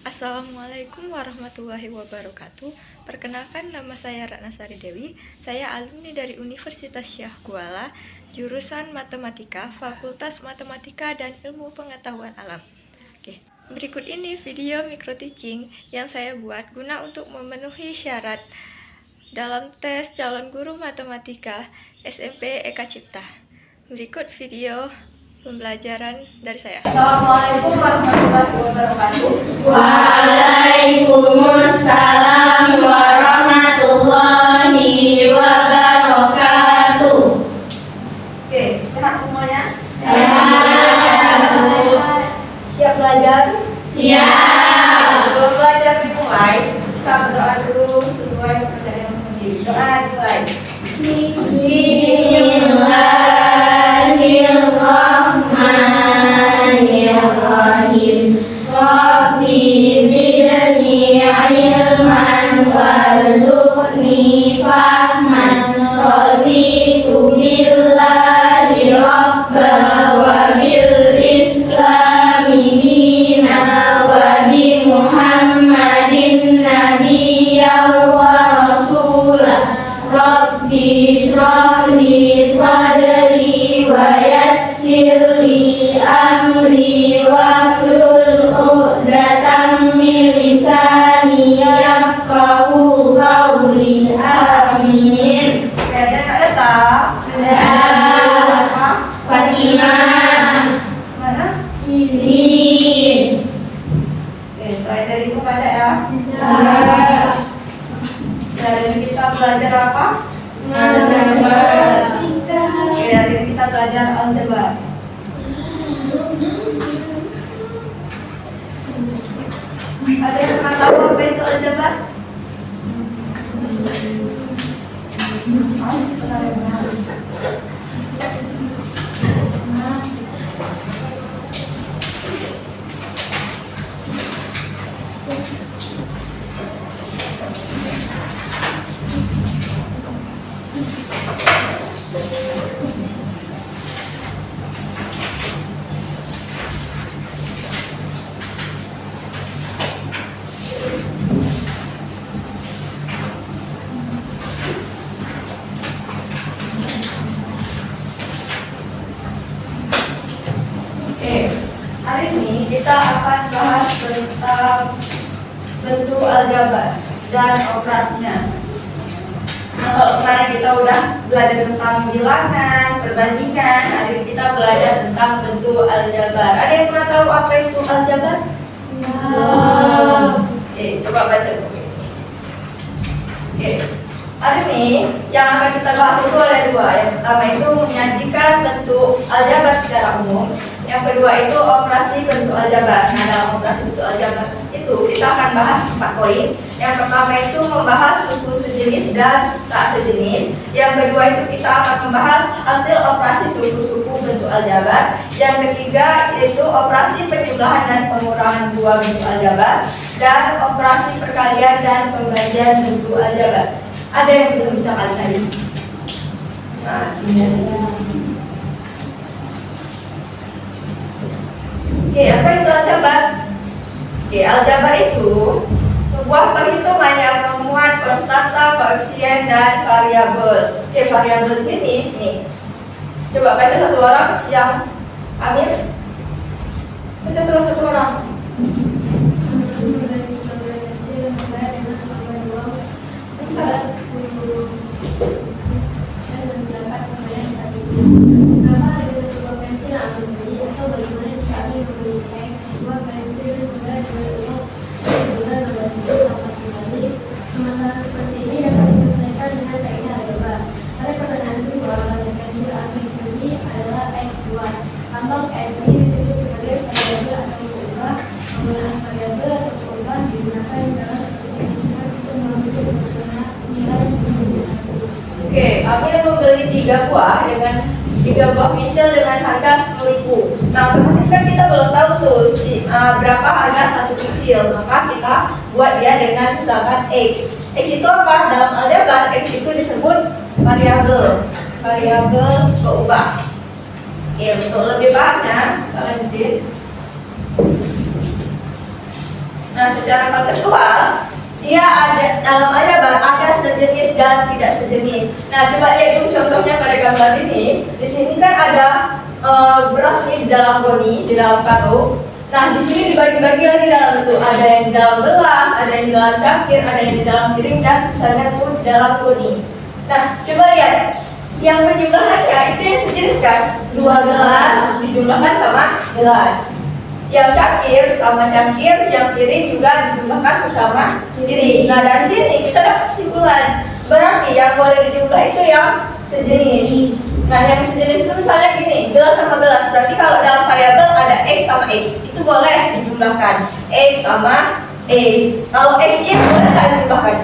Assalamualaikum warahmatullahi wabarakatuh. Perkenalkan, nama saya Ratna Sari Dewi. Saya alumni dari Universitas Syah Kuala, jurusan Matematika, Fakultas Matematika dan Ilmu Pengetahuan Alam. Oke, berikut ini video micro teaching yang saya buat guna untuk memenuhi syarat dalam tes calon guru matematika SMP Eka Cipta. Berikut video pembelajaran dari saya. Assalamualaikum warahmatullahi wabarakatuh. Waalaikumsalam warahmatullahi wabarakatuh. Oke, sehat semuanya? Sehat. Siap belajar? Siap. Sebelum belajar dimulai, kita berdoa dulu sesuai kepercayaan masing-masing. Doa dimulai. Bismillahirrahmanirrahim. Rabbi zidni ilman warzuqni fahman. Raditu billahi rabba wa bil islami dina wa bi Muhammadin nabiyyan wa rasulah. Rabbi shrah li sadri wa yassir li amri wahlul 'uqdatam min lisani yafqahu qawli. Amin. Ada nggak datang? Apa? Fatimah Mana? izin. Oke, mulai dari kepada ya. Dari kita belajar apa? Matematika. Oke, hari ini kita belajar aljabar. Ada yang pernah tahu apa itu aljabar? Oke, hari ini kita akan bahas tentang bentuk aljabar dan operasinya. Nah, kalau kemarin kita udah belajar tentang bilangan, perbandingan, hari ini kita belajar tentang bentuk aljabar. Ada yang pernah tahu apa itu aljabar? Oke, coba baca dulu. Oke, hari ini yang akan kita bahas itu ada dua. Yang pertama itu menyajikan bentuk aljabar secara umum. Yang kedua itu operasi bentuk aljabar. Nah, dalam operasi bentuk aljabar itu kita akan bahas 4 poin. Yang pertama itu membahas suku sejenis dan tak sejenis. Yang kedua itu kita akan membahas hasil operasi suku-suku bentuk aljabar. Yang ketiga yaitu operasi penjumlahan dan pengurangan dua bentuk aljabar, dan operasi perkalian dan pembagian bentuk aljabar. Ada yang belum bisa kali tadi? Nah, sini aja. Oke, apa itu aljabar? Oke, aljabar itu sebuah perhitungan yang memuat konstanta, koefisien, dan variabel. Oke, variabel di sini nih. Coba baca satu orang yang Amir. Baca terus satu orang. Berapa harga satu buah pensil yang akan beli, atau bagaimana jika kami membeli X buah pensil juga dengan uang sejumlah 16.000 kembali? Masalah seperti ini dapat diselesaikan dengan kaidah aljabar. Pada pertanyaan kedua, harga pensil kami beli adalah X buah. Kantong X ini disebut sebagai variabel atau pengubah. Penggunaan variabel atau pengubah digunakan dalam suatu perhitungan untuk mengambil sebetulnya nilai yang dibeli. Oke, Amir membeli 3 buah dengan 3 buah pensil dengan harga 10.000. Nah, otomatis kan kita belum tahu tuh berapa harga satu pensil. Maka kita buat dia dengan misalkan X. X itu apa? Dalam aljabar X itu disebut variabel. Variabel pengubah. Oke, untuk lebih pahamnya kita lanjutin. Nah, secara konseptual dia ada dalam aljabar ada sejenis dan tidak sejenis. Nah, coba lihat dulu contohnya pada gambar ini. Di sini kan ada beras nih di dalam goni, di dalam karung. Nah, di sini dibagi-bagi lagi dalam bentuk ada yang di dalam gelas, ada yang di dalam cangkir, ada yang di dalam piring dan sisanya tuh di dalam goni. Nah, coba lihat yang penjumlahannya itu yang sejenis kan? 2 gelas dijumlahkan sama gelas. Yang cangkir sama cangkir, yang piring juga dijumlahkan sesama piring. Nah, dari sini kita dapat kesimpulan berarti yang boleh dijumlah itu yang sejenis. Nah, yang sejenis itu misalnya gini, gelas sama gelas. Berarti kalau dalam variabel ada x sama x, itu boleh dijumlahkan x sama x. Kalau x-nya boleh nggak dijumlahkan?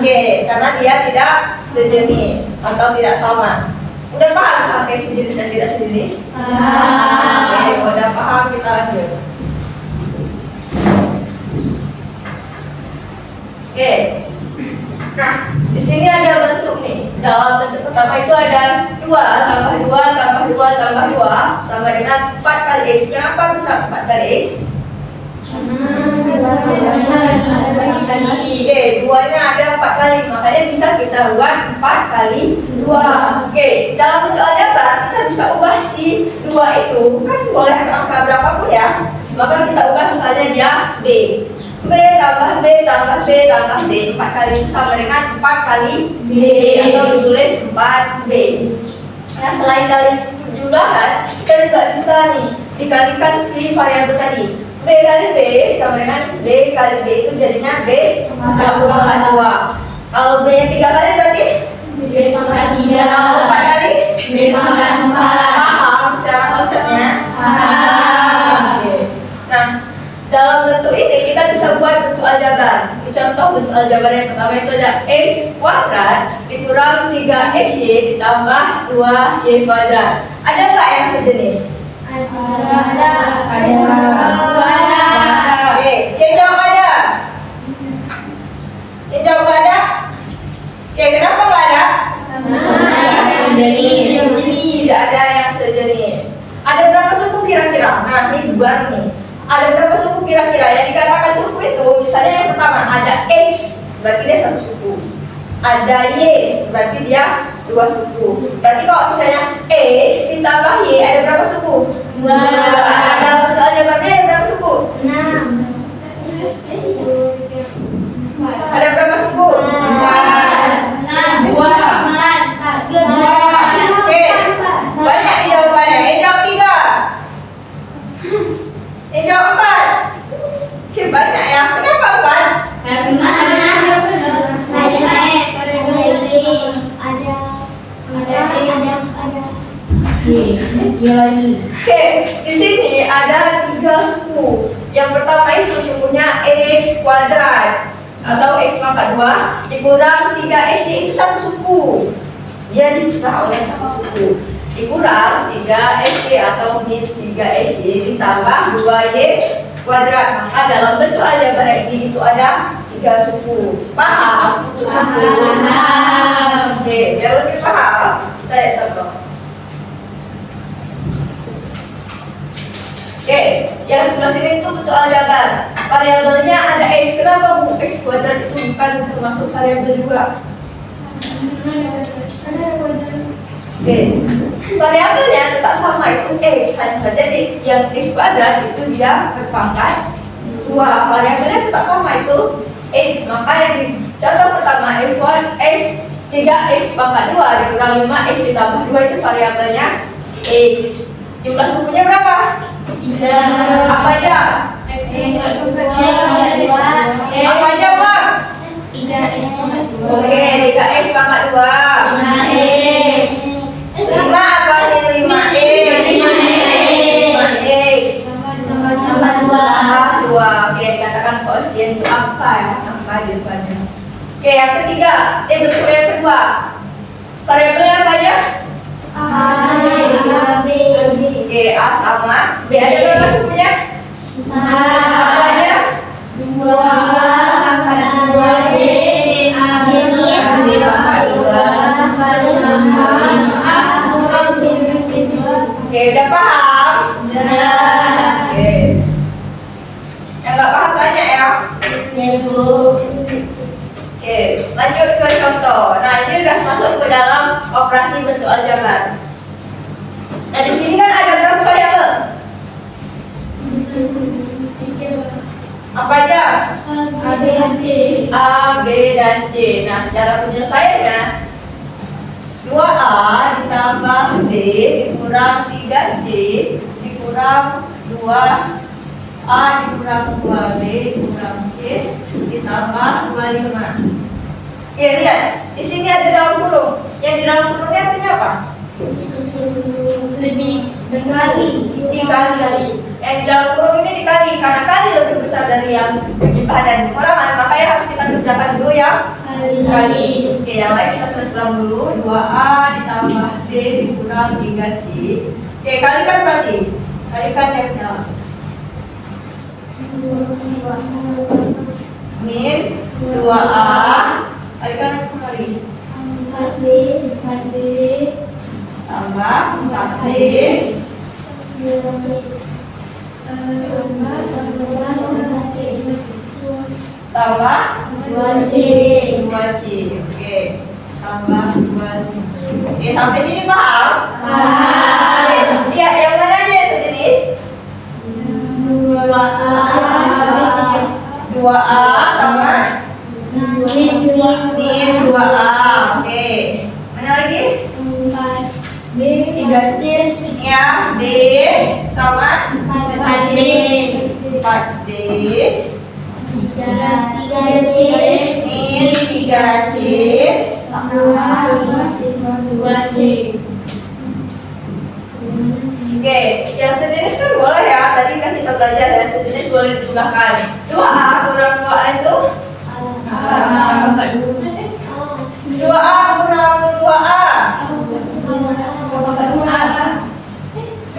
Oke, karena dia tidak sejenis atau tidak sama. Udah paham sampai sejenis dan tidak sejenis? Oke, udah paham, kita lanjut. Oke. Nah, di sini ada bentuk nih. Dalam bentuk pertama itu ada 2 tambah 2 tambah 2 tambah 2 sama dengan 4 kali x. Kenapa bisa 4 kali x? Oke, 2-nya ada 4 kali, makanya bisa kita buat 4 kali 2. Oke, dalam bentuk aljabar kita bisa ubah si 2 itu, kan boleh angka berapapun ya. Maka kita ubah misalnya dia B. B tambah B tambah B tambah B. 4 kali itu sama dengan 4 kali B atau ditulis 4B. Nah, selain dari jumlahan, kita juga bisa nih dikalikan si variabel tadi. B kali B sama dengan B kali B itu jadinya B pangkat 2. Kalau B nya 3 kali berarti B pangkat 3. Kalau 4 kali B pangkat 4. Paham cara konsepnya? Oke. Nah, dalam bentuk ini kita bisa buat bentuk aljabar. Contoh bentuk aljabar yang pertama itu ada x kuadrat dikurang 3xy ditambah 2y kuadrat. Ada nggak yang sejenis? Ada. Oke, yang jawab ada. Yang jawab nggak ada. Oke, kenapa nggak ada? Tidak ada yang sejenis. Ada berapa suku kira-kira? Nah, ini bubar nih. Ada berapa suku kira-kira? Yang dikatakan suku itu, misalnya yang pertama ada x, berarti dia 1 suku. Ada y, berarti dia 2 suku. Berarti kalau misalnya x ditambah y, ada berapa suku? 2. Ada bentuk aljabarnya ada berapa suku? 6. Ada berapa suku? 4. 2. 4. Oke, banyak nih jawabannya. Yang jawab 3. Yang jawab 4. Oke, banyak ya. Kenapa 4? Karena Oke, di sini ada 3 suku. Yang pertama itu sukunya x kuadrat atau x pangkat 2 dikurang 3x itu 1 suku. Dia dipisah oleh 1 suku. Dikurang 3x atau 3x ditambah 2y kuadrat. Maka dalam bentuk aljabar ini itu ada 3 suku. Paham untuk suku? Paham. Oke, biar lebih paham, kita lihat contoh. Oke, yang sebelah sini itu bentuk aljabar. Variabelnya ada x. Kenapa bu? X kuadrat itu bukan termasuk variabel juga. Oke, variabelnya tetap sama itu x. Hanya saja yang x kuadrat itu dia berpangkat 2. Variabelnya tetap sama itu x. Maka yang di contoh pertama x 3x pangkat 2 dikurang 5x ditambah 2 itu variabelnya x. Jumlah sukunya berapa? 3. Apa aja? Apa aja bang? 3x pangkat 2. Oke, 3x pangkat 2. 5x. 5 apa ini 5x? 5x Tambah 2. tambah 2. Oke, dikatakan koefisien itu angka ya, angka di depannya. Oke, yang ketiga, bentuk yang kedua. Variabelnya apa aja? Oke, A sama B. Ada berapa sukunya? Apa aja? 2 pangkat 2B AB pangkat 2 pangkat 6 Oke, udah paham? udah. Oke. Lanjut ke contoh. Nah, ini udah masuk ke dalam operasi bentuk aljabar. Nah, di sini kan ada berapa variabel? Apa aja? A, B, C. A, B, dan C. Nah, cara penyelesaiannya 2A ditambah B dikurang 3C dikurang 2A dikurang 2B dikurang C ditambah 25. Oke, lihat. Di sini ada dalam kurung. Yang di dalam kurungnya artinya apa? Lebih dikali. Dikali. Yang di dalam kurung ini dikali karena kali lebih besar dari yang penyimpanan dan pengurangan, makanya harus kita kerjakan dulu yang kali. Oke, yang lain kita tulis ulang dulu. 2A ditambah B dikurang 3C. Oke, kalikan berarti. Kalikan yang dalam. Min 2A kalikan yang kembali. 4B Tambah 4B tambah 2C. 2C. Oke, tambah 2. Oke, sampai sini paham? Paham. Oke, lihat yang mana aja yang sejenis? 2A sama min 2A. Oke. Mana lagi? 4B 3C. Ya, D sama 4B 4D. 3C Min 3C sama 2C. Oke, yang sejenis kan boleh ya. Tadi kan kita belajar ya, sejenis boleh dijumlahkan. 2A kurang 2A itu 2A kurang 2A.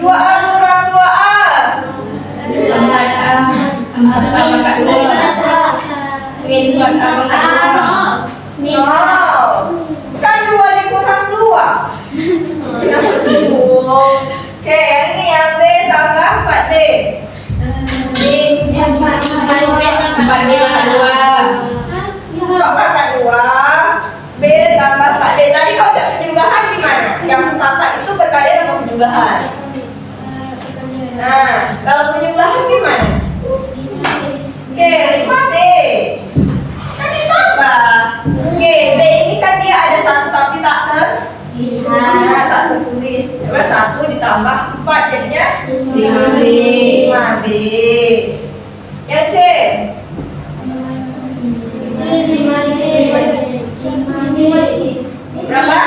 2A kurang 2A. Nol. Kan 2 dikurang 2. Kenapa bingung? Oke, yang ini yang B tambah 4D. 4B Kok pangkat 2? B tambah 4D. Tadi konsep penjumlahan gimana? Yang pangkat itu berkaitan sama penjumlahan. Nah, kalau penjumlahan gimana? Oke, 5B. Kan ditambah. Oke, B ini kan dia ada satu tapi tak tak tertulis. Coba 1 ditambah 4 jadinya 5B. 5B. Yang C. Berapa?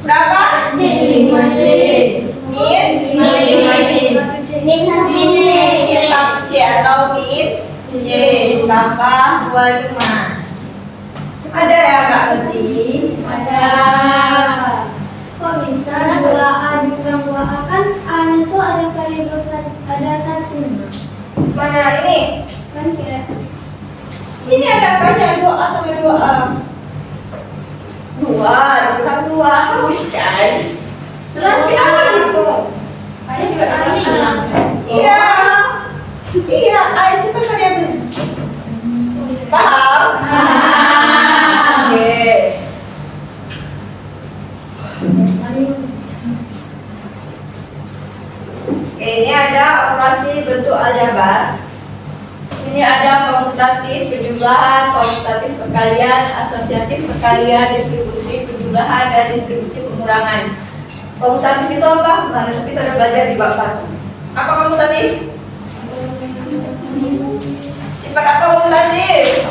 Berapa? Min 1C atau min C ditambah 25. Ada yang nggak ngerti? Kok bisa 2A dikurang 2A? Kan A-nya tuh ada variabel ada 1. Mana ini? Kan kayak Ini ada banyak 2A sama 2A. 2 kurang 2 habis kan? Terus apa gitu? A-nya juga A-nya. Iya. Iya, A itu kan variabel. Paham? Oke. Oke, ini ada operasi bentuk aljabar. Sini ada komutatif penjumlahan, komutatif perkalian, asosiatif perkalian, distribusi penjumlahan, dan distribusi pengurangan. Komutatif itu apa? Kemarin kita udah belajar di bab 1. Apa komutatif? Sifat apa komutatif?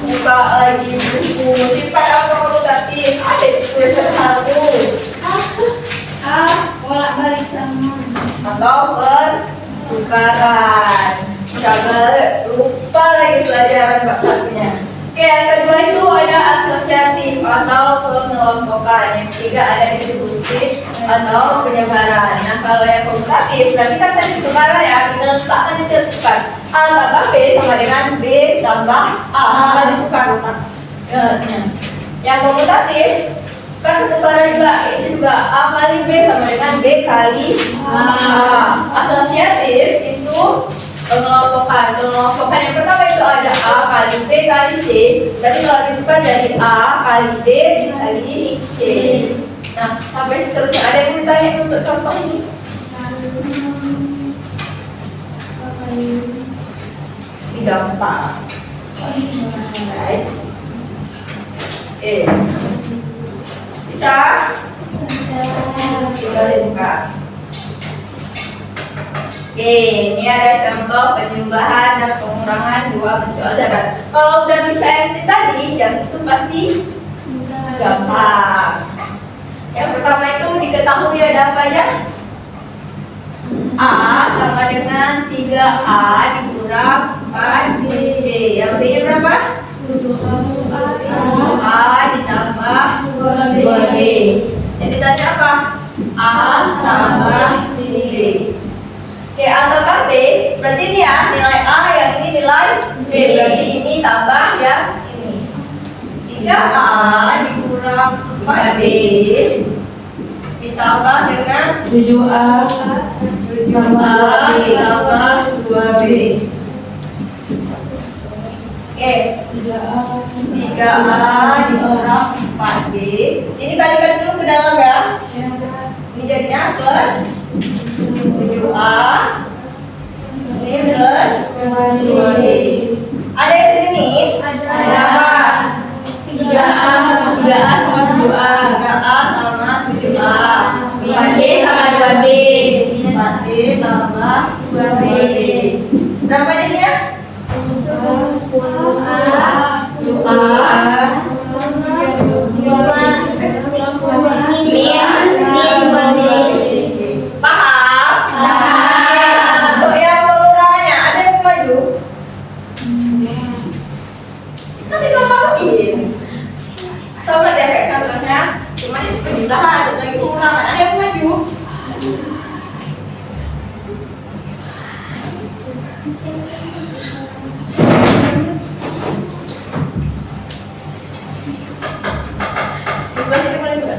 Buka lagi buku. Sifat apa komutatif? Ada di tulisan 1. bolak-balik sama. Atau pertukaran. Jangan lupa lagi pelajaran bab 1-nya. Oke, yang kedua itu ada asosiatif atau pengelompokan. Yang ketiga ada distribusi atau penyebaran. Nah, kalau yang komutatif berarti kan tadi pertukaran ya, kita letakkan di tertukar. A tambah B sama dengan B tambah A. Kali tukar. Yang komutatif kan pertukaran juga, itu juga A kali B sama dengan B kali A. Asosiatif itu Pengelompokan yang pertama itu ada A kali B kali C. Berarti kalau itu kan dari A kali B dikali C. Nah, sampai seterusnya ada yang bertanya untuk contoh ini? Ini gampang. Right. Bisa? Kita buka. Oke, ini ada contoh penjumlahan dan pengurangan dua bentuk aljabar. Kalau udah bisa yang tadi, yang itu pasti gampang. Yang pertama itu diketahui ada apa ya? A sama dengan 3A dikurang 4B. Yang B-nya berapa? 7A ditambah 2B. Yang ditanya apa? A tambah B. Oke, A tambah B, berarti ini ya nilai A, yang ini nilai B. Berarti ini tambah yang ini. 3A dikurang 4B ditambah dengan 7A ditambah 2B. Oke, 3A dikurang 4B. Ini kalikan dulu ke dalam ya. Ini jadinya plus 7A ini plus 2B. Ada yang sejenis? Ada. 3A sama 7A. 3A sama 7A. 4B sama 2B. 4B tambah 2B. Berapa jadinya? 2A. Paham? Untuk yang pengurangannya ada yang maju? Kita tinggal masukin. Sama deh kayak contohnya. Cuma itu penjumlahan, satu lagi pengurangan. Ada yang maju? Coba sini mulai juga.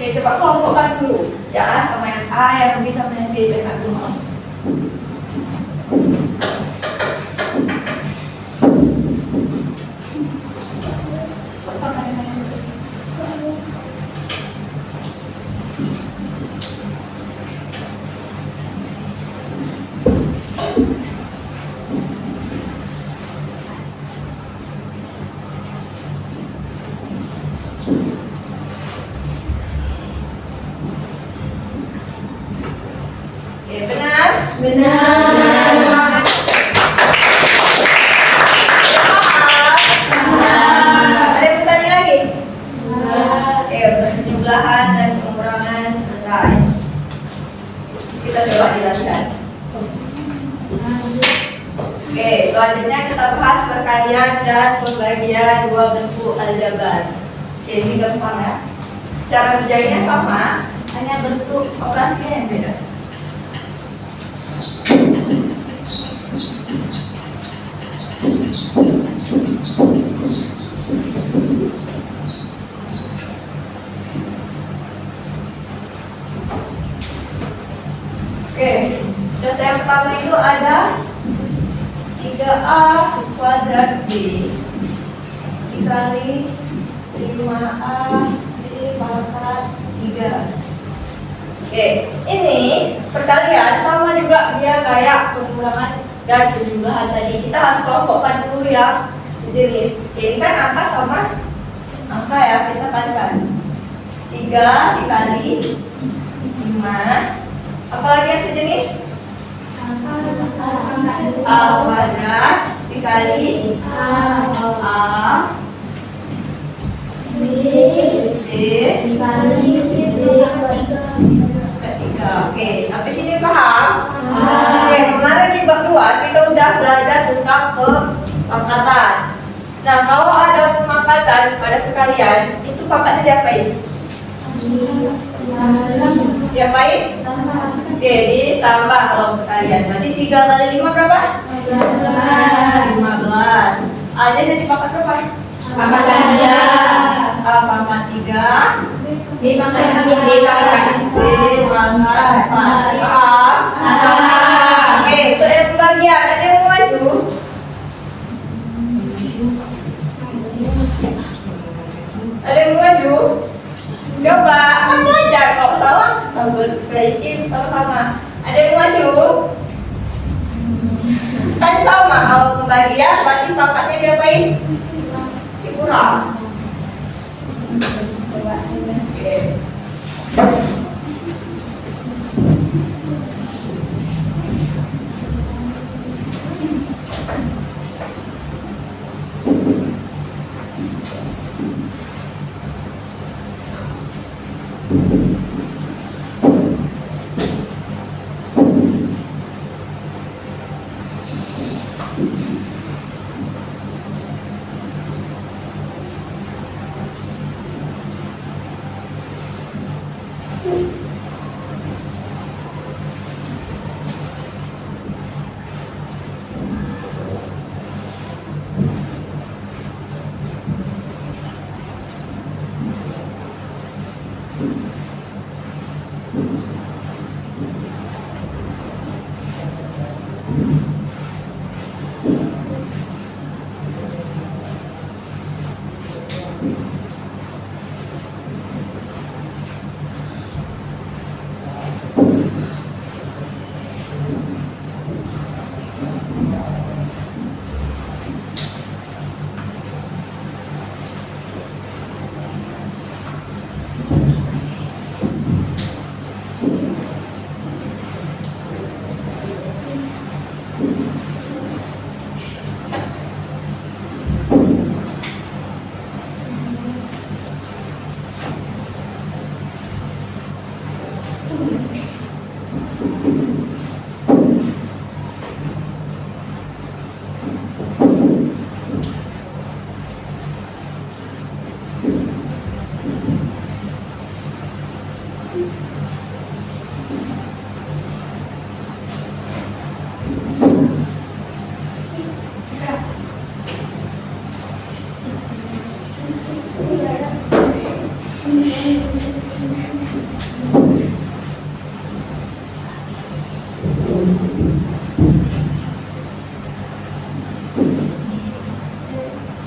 Oke, coba kelompokkan dulu. Yang A sama yang A, yang B sama yang B, biar dulu. Oke, benar? Benar. Ada yang bertanya lagi? Oke, untuk penjumlahan dan pengurangan selesai. Kita coba dilanjutkan. Oke, selanjutnya kita bahas perkalian dan pembagian dua bentuk aljabar. Oke, ini gampang ya. Cara kerjanya sama, hanya bentuk operasinya yang beda. Oke, contoh yang pertama itu ada 3A kuadrat B dikali 5A dipangkat 3. Oke, ini perkalian sama juga dia kayak pengurangan dan penjumlahan tadi. Kita harus kelompokkan dulu yang sejenis. Ini kan angka sama angka ya, kita kalikan 3 dikali 5. Apalagi yang sejenis? A kuadrat dikali A B Dikali B ketiga. Oke, sampai sini paham? Oke, kemarin di bab 2 kita udah belajar tentang pemangkatan. Nah, kalau ada pemangkatan pada perkalian, itu pangkatnya diapain? Diapain? Oke, ditambah kalau perkalian. Berarti 3 kali 5 berapa? 15. A-nya jadi pangkat berapa? Pangkat 3. A pangkat 3. B pangkat 3. B pangkat 4. Oke, untuk yang pembagian ada yang mau maju? Ada yang mau maju? Coba, kan belajar. Kalau salah, perbaiki sama-sama. Ada yang mau maju? Kan sama, kalau pembagian berarti pangkatnya diapain? Dikurang. Oke.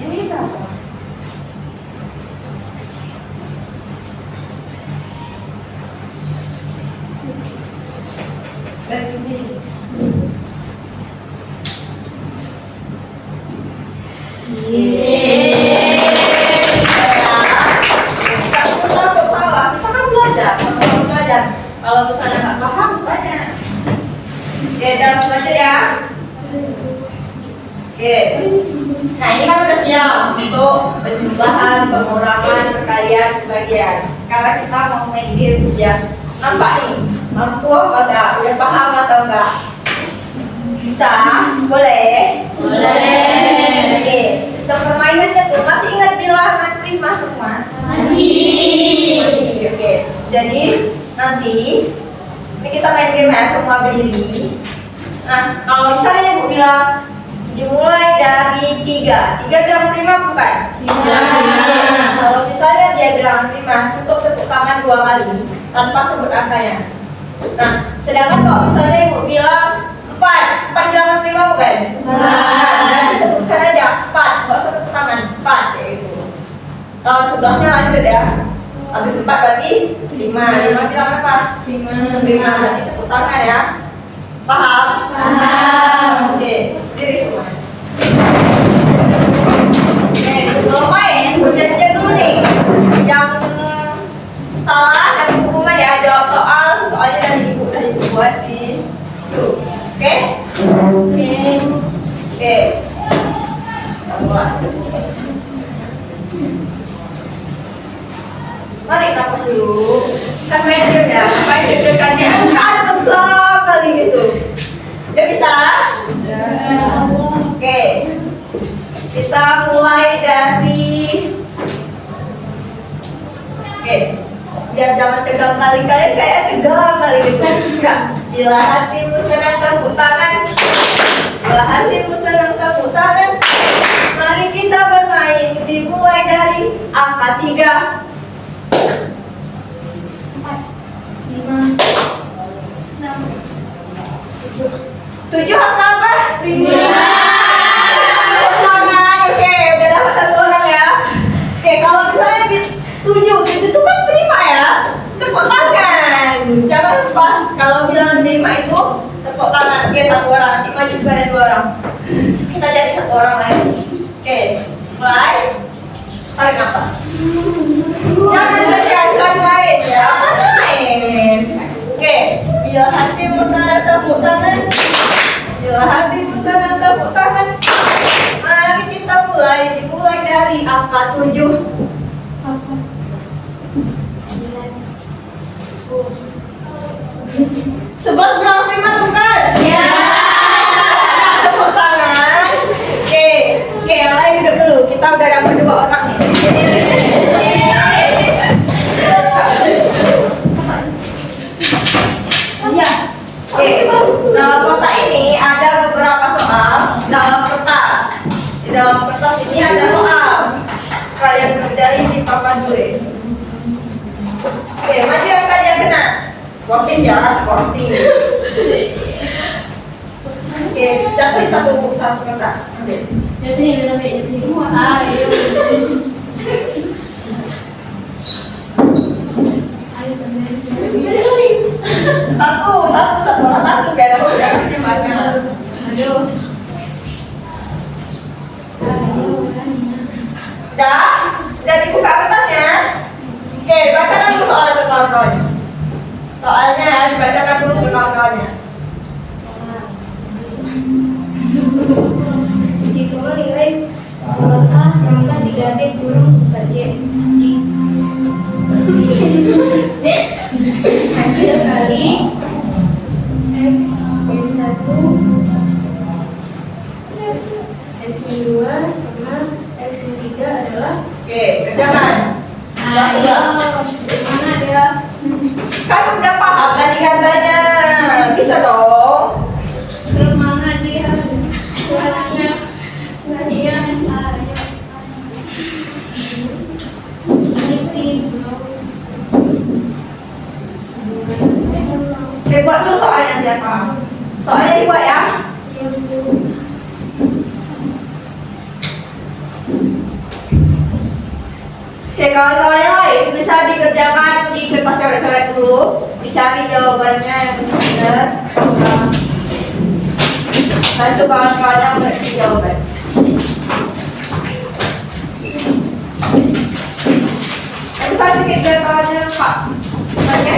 Ini berapa? Berarti takut salah, kita kan belajar. Kalau misalnya nggak paham, tanya. Oke, dalam belajar ya. Oke. Nah, ini kan udah siap untuk penjumlahan, pengurangan, perkalian, pembagian. Sekarang kita mau main game ya. Nampak nih, mampu apa enggak? Udah paham atau enggak? Bisa? Boleh? Boleh. Oke, sistem permainannya tuh masih ingat bilangan prima semua? Masih. Oke. Jadi nanti ini kita main game ya, semua berdiri. Nah, kalau misalnya Ibu bilang dimulai dari 3 diagram prima bukan? Kalau misalnya diagram prima cukup tepuk tangan 2 kali tanpa sebut angkanya. Nah, sedangkan kalau misalnya Ibu bilang 4 diagram prima bukan? Nanti sebutkan aja 4, nggak usah tepuk tangan 4 kayak gitu. Kalau sebelahnya lanjut ya. Habis 4 berarti 5 bilang apa? 5 berarti tepuk tangan ya. Paham? Oke. Tuh. Oke? Oke. Kita mulai. Tarik nafas dulu. Kan main game ya, main deg-degannya kan tegak kali gitu. Udah bisa? Oke. Kita mulai dari oke. Biar jangan tegang kali, kalian kayak tegang kali gitu. Enggak. Bila hatimu senang tepuk tangan. Bila hatimu senang tepuk tangan. Mari kita bermain. Dimulai dari angka 3. 7 angka apa? Tangan. Oke, udah dapat 1 orang ya. Oke, kalau misalnya 7 itu kan prima ya. Tepuk tangan. Jangan lupa kalau bilang prima itu tepuk tangan. Oke, 1 orang. Nanti maju sekalian 2 orang. Kita cari 1 orang lain. Oke, mulai. Tarik nafas. Jangan teriakkan main ya. Main. Oke, bila hatimu senang tepuk tangan. Bila hatimu senang tepuk tangan. Mari kita mulai. Dimulai dari angka 7. 11 berapa prima bukan? Ya. Tepuk tangan. Oke, yang lain duduk dulu. Kita udah dapat 2 orang nih. Oke, dalam kotak ini ada beberapa soal dalam kertas. Di dalam kertas ini ada soal. Kalian kerjain di papan tulis. Oke, maju yang kalian kena. Sportif ya, sportif. Oke, jatuhin satu kertas. Oke. Satu orang satu biar aku jangan banyak. Udah dibuka kertasnya. Oke, bacakan dulu soal ke kawan-kawannya. Soalnya dibacakan dulu ke kawan-kawannya. Ditulis nilai A sama diganti burung kecil. Hasil kali X min 1 X min 2 sama X min 3 adalah. Oke, kerjakan. Mana dia? Kan udah paham tadi katanya. Bisa dong. Semangat dia. Suaranya. Dia buat dulu soalnya biar paham. Soalnya dibuat ya. Oke, kawan-kawan yang lain bisa dikerjakan di kertas coret-coret dulu, dicari jawabannya yang benar. Bantu kawan-kawan yang mengerti jawaban. Aku saja biar kawannya Pak. Tanya.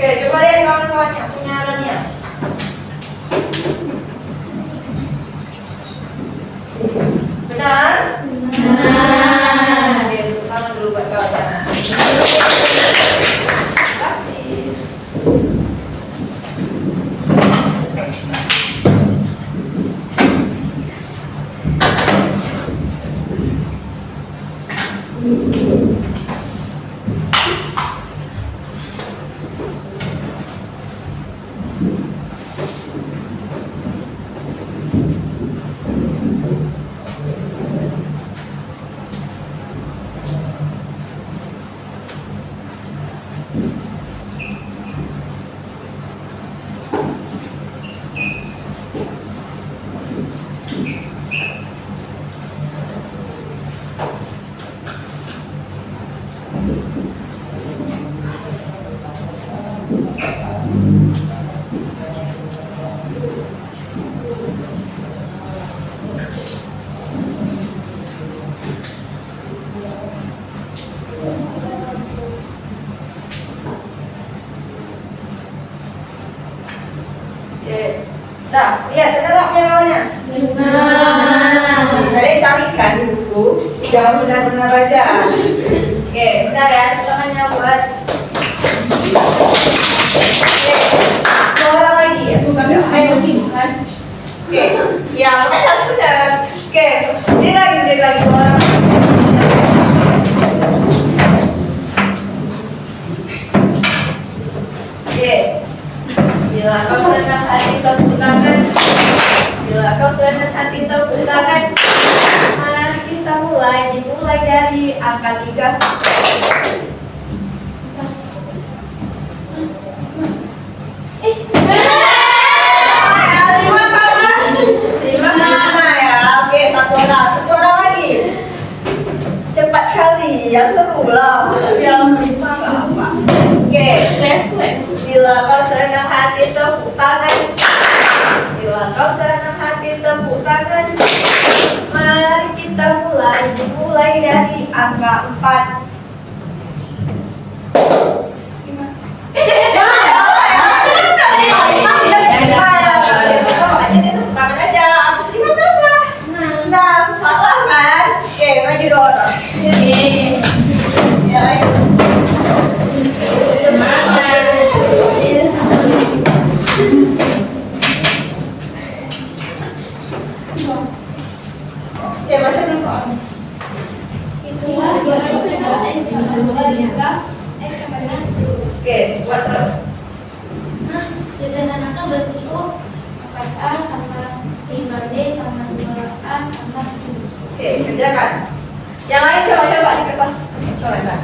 Oke, coba lihat kawan-kawan yang punya Rania. Oke. Nah, lihat benar punya bawahnya. Benar. Kalian carikan di buku, jangan benar-benar aja. Oke, benar ya, tangannya buat. Oke, dua orang lagi ya, bukan bukan. Oke, ya makanya sudah. Oke, ini lagi dua orang. Oke, bila kau senang hati tepuk tangan. Bila kau senang hati tepuk tangan. Mari kita dimulai dari angka 3. Lima ya. Oke, satu orang lagi. Cepat kali, ya seru lah. Yang lima nggak apa. Oke, refleks. Bila kau senang hati tepuk tangan. Bila kau senang hati tepuk tangan. Mari kita dimulai dari angka 4. Salah kan? Oke, maju dulu. Ya, oke, masih belum soal. Oke, buat terus. Sederhanakan bentuk 4A tambah 5D tambah 2A tambah 7. Oke, kerjakan. Yang lain coba di kertas coretan.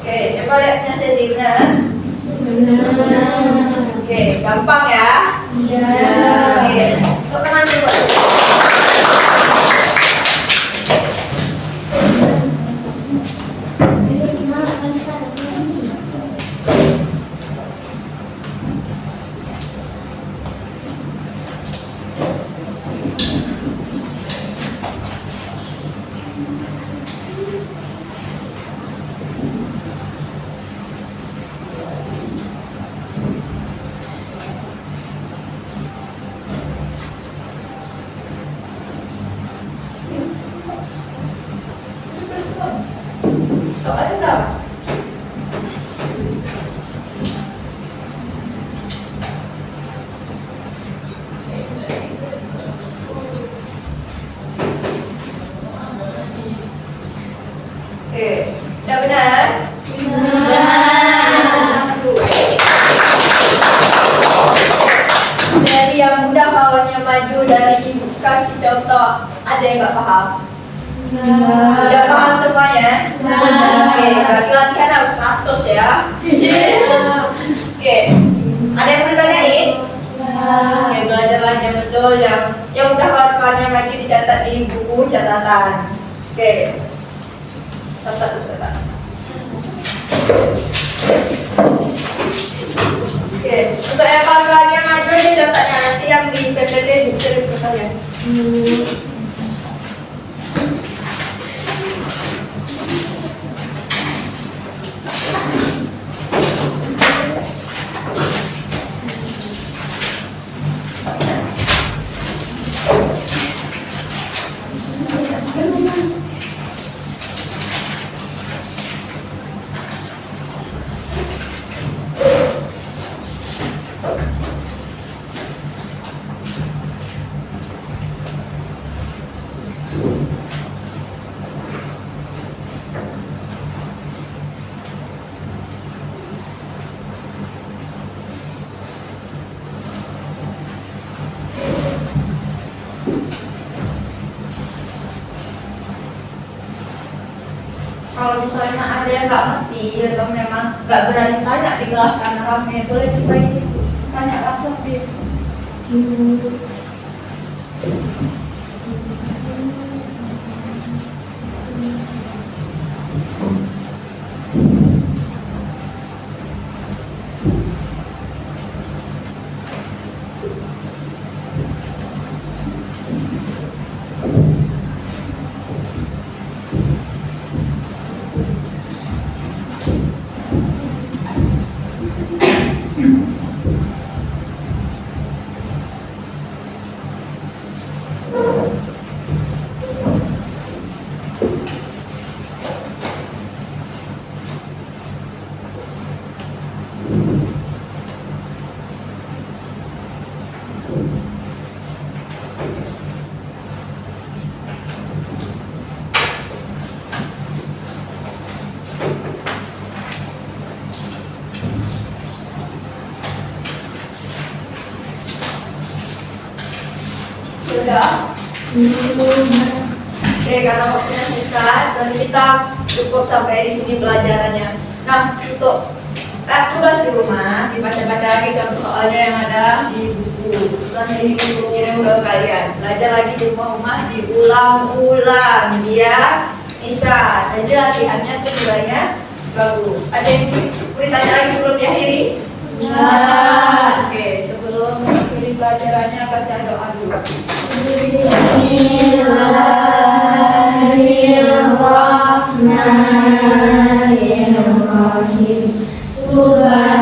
Oke, coba lihat penyajian benar. Oke, gampang ya. Iya. Oke, so kanan coba. Coba ada berapa? Oke, udah benar? Dari yang mudah bawahnya maju, dari ibu kasih contoh. Ada yang nggak paham? Udah paham semuanya? Oke, berarti latihan harus 100 ya. Oke, ada yang mau ditanyain? Oke, belajar betul yang udah kawan-kawannya maju dicatat di buku catatan. Oke, catat. Oke, untuk yang kawan-kawannya maju dicatatnya nanti yang di PPT kirim ke kalian. Kalau misalnya ada yang nggak ngerti atau memang nggak berani tanya di kelas kan rame, boleh kita ini tanya langsung di sudah. Oke, karena waktunya singkat dan kita cukup sampai di sini pelajarannya. Nah, untuk tugas di rumah dibaca-baca lagi contoh soalnya yang ada di buku. Soalnya ini buku kirim ke kalian. Belajar lagi di rumah diulang-ulang biar bisa. Jadi latihannya tuh mulainya bagus. Ada yang ditanya lagi sebelum diakhiri? Oke, sebelum akhiri pelajarannya baca doa dulu. Bismillahirrahmanirrahim. Subhanallah.